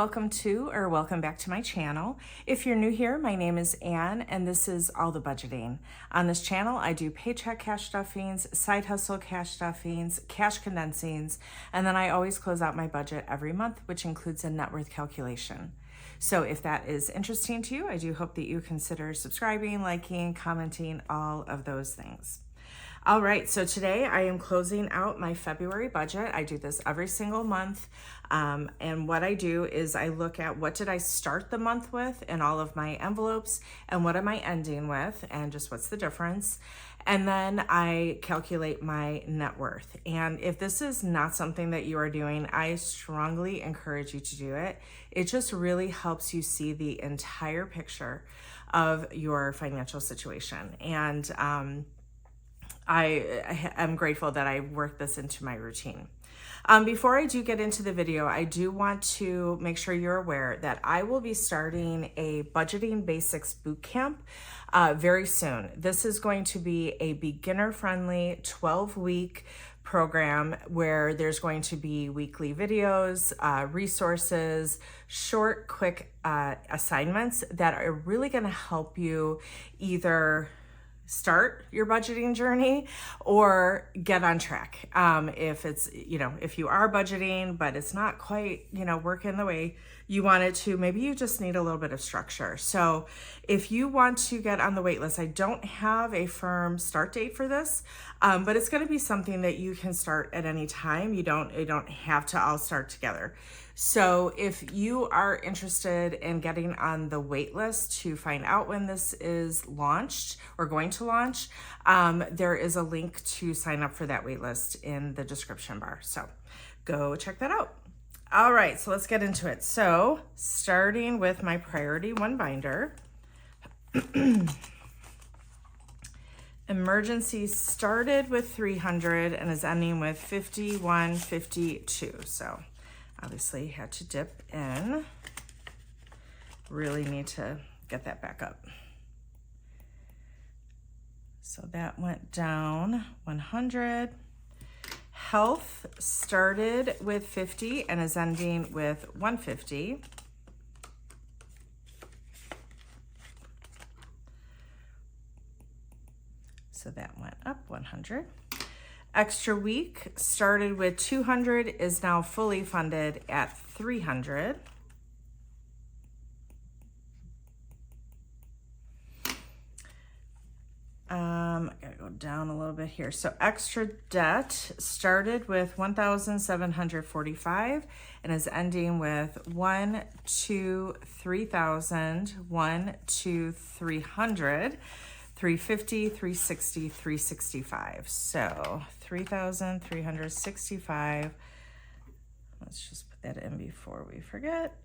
welcome to or welcome back to my channel. If you're new here, my name is Anne and this is All the Budgeting. On this channel, I do paycheck cash stuffings, side hustle cash stuffings, cash condensings, and then I always close out my budget every month, which includes a net worth calculation. So if that is interesting to you, I do hope that you consider subscribing, liking, commenting, all of those things. All right, so today I am closing out my February budget. I do this every single month. And what I do is I look at what did I start the month with in all of my envelopes and what am I ending with and just what's the difference. And then I calculate my net worth. And if this is not something that you are doing, I strongly encourage you to do it. It just really helps you see the entire picture of your financial situation. And I am grateful that I worked this into my routine. Before I do get into the video, I do want to make sure you're aware that I will be starting a budgeting basics bootcamp very soon. This is going to be a beginner-friendly 12-week program where there's going to be weekly videos, resources, short, quick assignments that are really going to help you either start your budgeting journey or get on track. If it's, if you are budgeting, but it's not quite, working the way you want it to, maybe you just need a little bit of structure. So if you want to get on the wait list, I don't have a firm start date for this, but it's going to be something that you can start at any time. You don't have to all start together. So if you are interested in getting on the wait list to find out when this is launched or going to launch, there is a link to sign up for that wait list in the description bar. So go check that out. All right, so let's get into it. So starting with my priority one binder, emergency started with 300 and is ending with 5152. So obviously had to dip in. Really need to get that back up. So that went down 100. Health started with 50 and is ending with 150. So that went up 100. Extra week started with 200, is now fully funded at 300. I gotta go down a little bit here. So extra debt started with 1,745 and is ending with 1,2,3,000, 1,2,300. 350, 360, 365. So 3,365. Let's just put that in before we forget.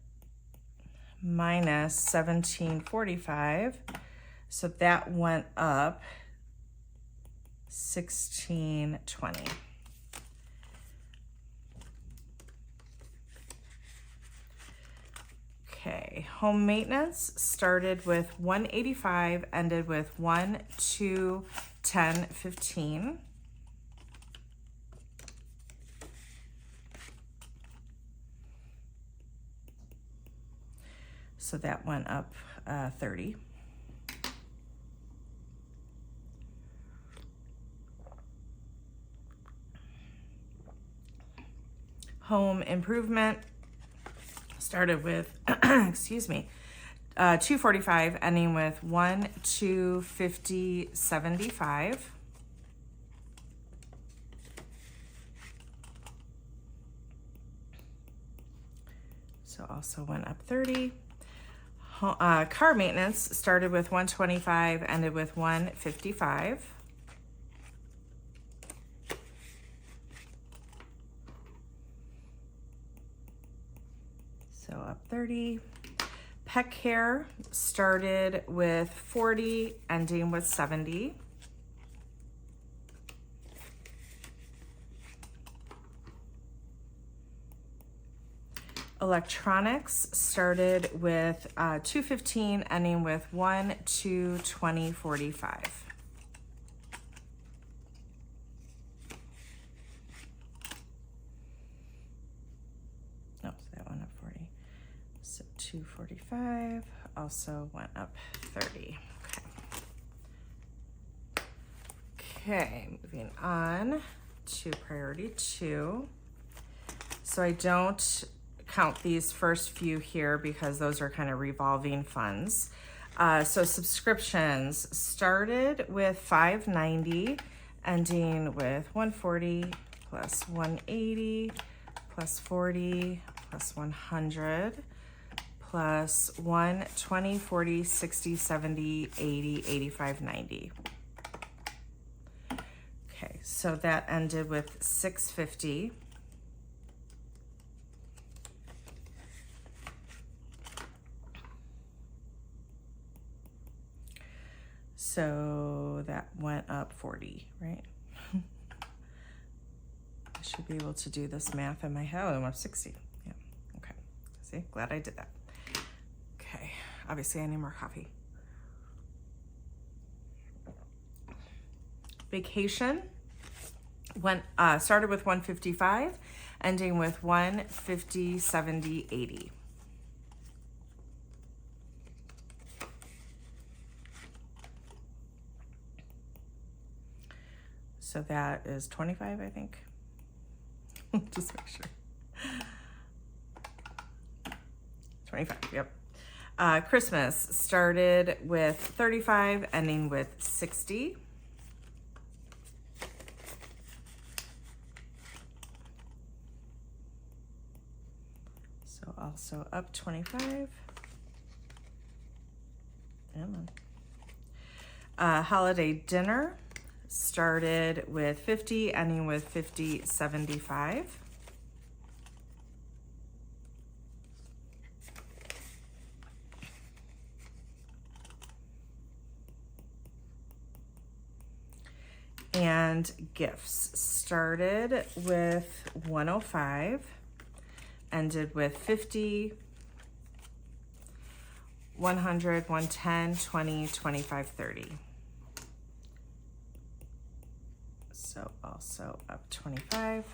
Minus 1,745. So that went up 1,620. Okay, home maintenance started with 185, ended with 1,210.15. So that went up 30. Home improvement started with, excuse me, 245, ending with 1,250.75. So also went up 30. Car maintenance started with 125, ended with 155. So up 30. Pet care started with 40, ending with 70. Electronics started with 215, ending with 1,220.45. Oh, so that went up 40. So 245 also went up 30. Okay, moving on to priority 2. So I don't count these first few here because those are kind of revolving funds. So subscriptions started with $590, ending with $140 plus $180 plus $40 plus $100 plus $120, $40, $60, $70, $80, $85, $90. Okay, so that ended with $650. So that went up 40, right? I should be able to do this math in my head. Oh, it went up 60. Yeah, okay. See, glad I did that. Okay, obviously I need more coffee. Vacation started with 155, ending with 150, 70, 80. So that is 25, I think. Just make sure. 25, yep. Christmas started with 35, ending with 60. So also up 25. Holiday dinner started with 50, ending with 50, 75. And gifts started with 105, ended with 50, 100, 110, 20, 25, 30. So also up 25.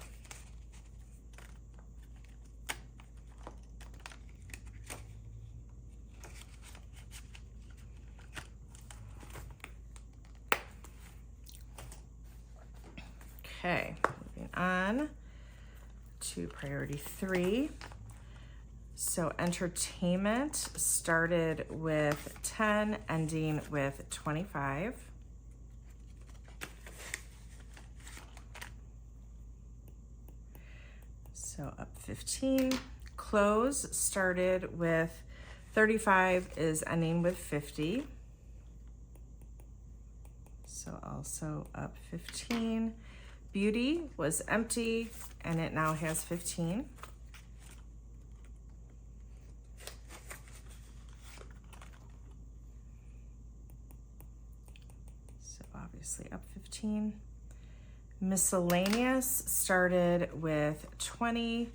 Okay, moving on to priority 3. So entertainment started with 10, ending with 25. So up 15. Clothes started with 35, is ending with 50. So also up 15. Beauty was empty and it now has 15. So obviously up 15. Miscellaneous started with 20,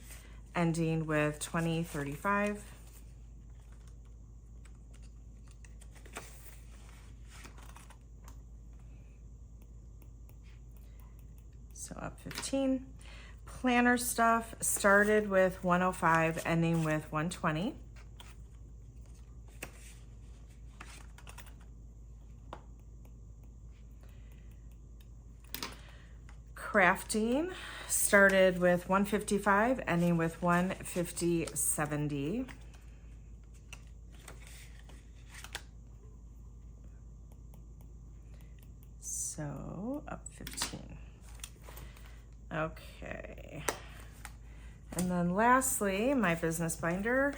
ending with 2035. So up 15. Planner stuff started with 105, ending with 120. Crafting started with 155, ending with 150, 70. So up 15. Okay. And then lastly, my business binder.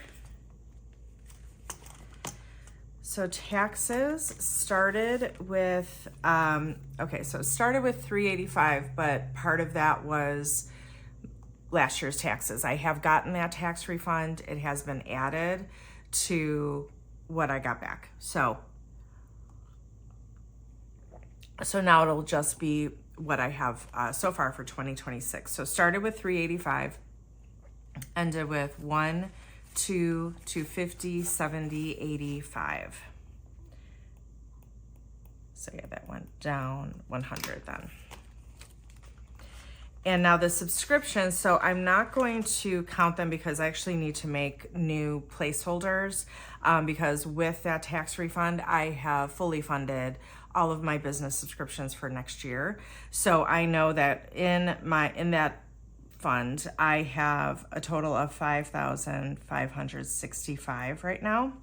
So taxes started with, so it started with 385, but part of that was last year's taxes. I have gotten that tax refund. It has been added to what I got back. So now it'll just be what I have so far for 2026. So started with 385, ended with 1, 2, 250, 70, 85. So yeah, that went down 100 then. And now the subscriptions, so I'm not going to count them because I actually need to make new placeholders because with that tax refund, I have fully funded all of my business subscriptions for next year. So I know that in that fund, I have a total of $5,565 right now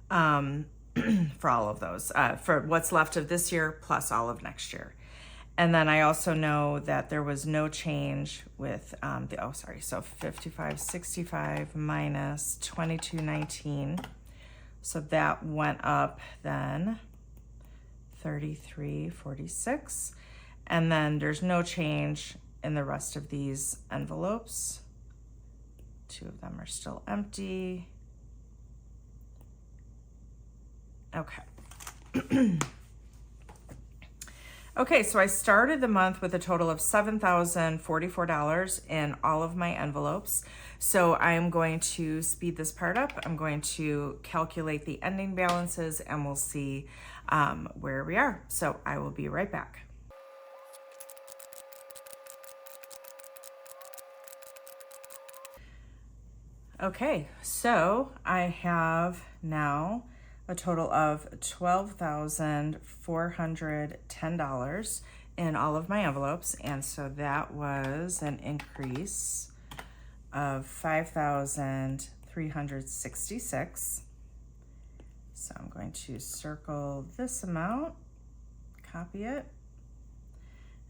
for all of those, for what's left of this year plus all of next year. And then I also know that there was no change with so 5565 minus 2219. So that went up then 3346. And then there's no change in the rest of these envelopes. 2 of them are still empty. Okay. Okay, so I started the month with a total of $7,044 in all of my envelopes. So I am going to speed this part up. I'm going to calculate the ending balances and we'll see where we are. So I will be right back. Okay, so I have now a total of $12,410 in all of my envelopes. And so that was an increase of $5,366. So I'm going to circle this amount, copy it,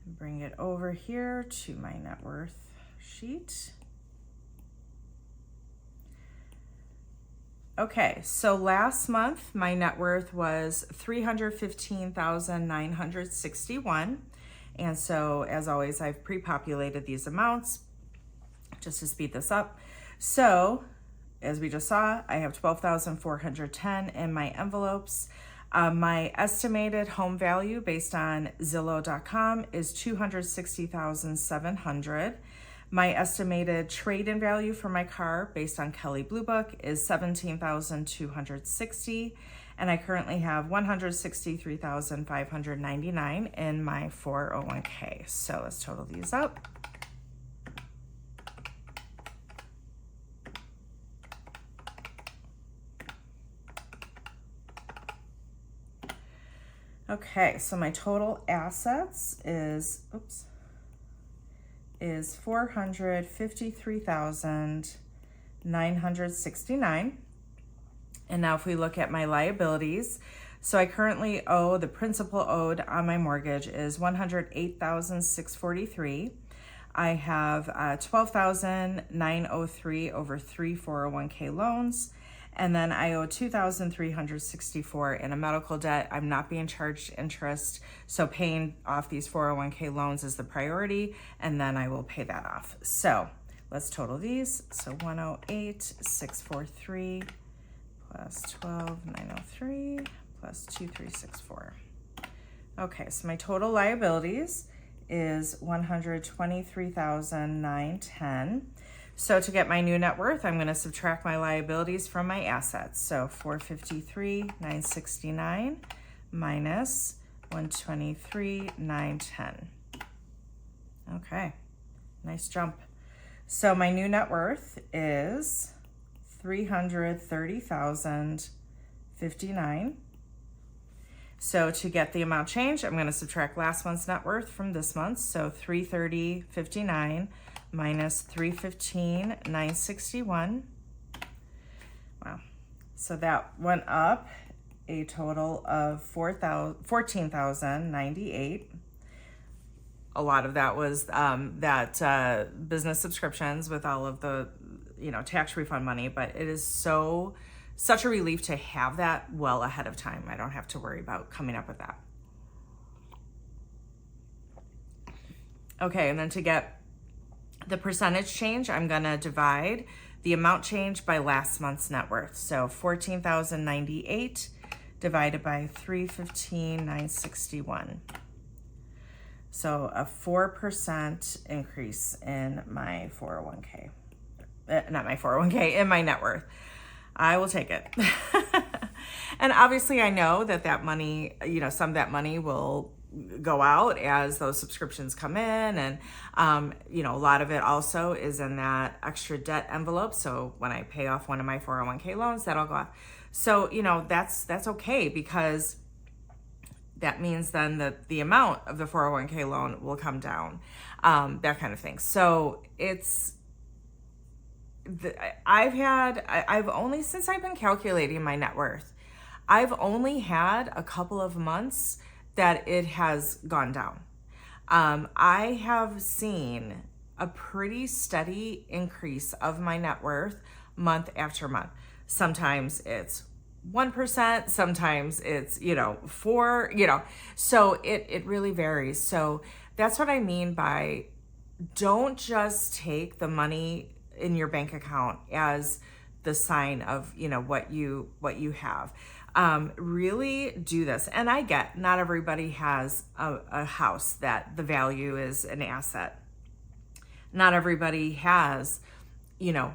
and bring it over here to my net worth sheet. Okay, so last month my net worth was $315,961, and so as always I've pre-populated these amounts just to speed this up. So as we just saw, I have $12,410 in my envelopes. My estimated home value based on Zillow.com is $260,700. My estimated trade-in value for my car based on Kelley Blue Book is $17,260, and I currently have $163,599 in my 401k. So let's total these up. Okay, so my total assets is $453,969. And now if we look at my liabilities, so I currently owe, the principal owed on my mortgage is $108,643. I have $12,903 over 3 401k loans. And then I owe $2,364 in a medical debt. I'm not being charged interest, so paying off these 401k loans is the priority, and then I will pay that off. So let's total these. So 108,643 plus 12,903 plus 2,364. Okay, so my total liabilities is $123,910. So to get my new net worth, I'm going to subtract my liabilities from my assets. So $453,969 minus $123,910. Okay, nice jump. So my new net worth is $330,059. So to get the amount changed, I'm going to subtract last month's net worth from this month. So $330,059 minus $315,961. Wow. So that went up a total of $14,098. A lot of that was business subscriptions with all of the, tax refund money, but it is such a relief to have that well ahead of time. I don't have to worry about coming up with that. Okay, and then to get the percentage change, I'm gonna divide the amount change by last month's net worth. So 14,098 divided by 315,961. So a 4% increase in my 401k. Not my 401k, in my net worth. I will take it. And obviously I know that money, some of that money will go out as those subscriptions come in. And, you know, a lot of it also is in that extra debt envelope. So when I pay off one of my 401k loans, that'll go off. So, you know, that's okay, because that means then that the amount of the 401k loan will come down, that kind of thing. So I've only, since I've been calculating my net worth, I've only had a couple of months that it has gone down. I have seen a pretty steady increase of my net worth month after month. Sometimes it's 1%, sometimes it's, you know, 4, you know, so it really varies. So that's what I mean by, don't just take the money in your bank account as the sign of, you know, what you have. Really do this. And I get, not everybody has a house that the value is an asset. Not everybody has, you know,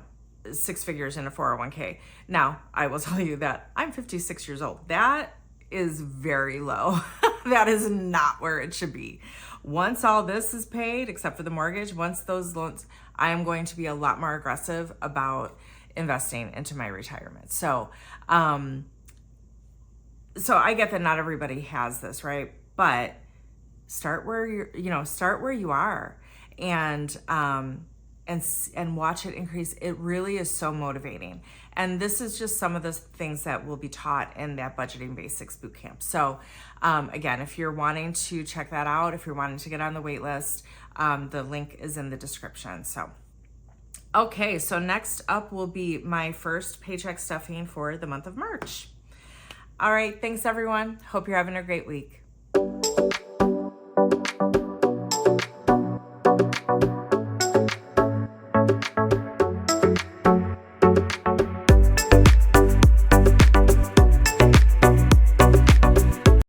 6 figures in a 401k. Now, I will tell you that I'm 56 years old. That is very low. That is not where it should be. Once all this is paid, except for the mortgage, once those loans, I am going to be a lot more aggressive about investing into my retirement. So I get that not everybody has this, right? But start where start where you are, and watch it increase. It really is so motivating. And this is just some of the things that will be taught in that Budgeting Basics Bootcamp. So again, if you're wanting to check that out, if you're wanting to get on the wait list, the link is in the description. So, okay, so next up will be my first paycheck stuffing for the month of March. All right, thanks everyone. Hope you're having a great week.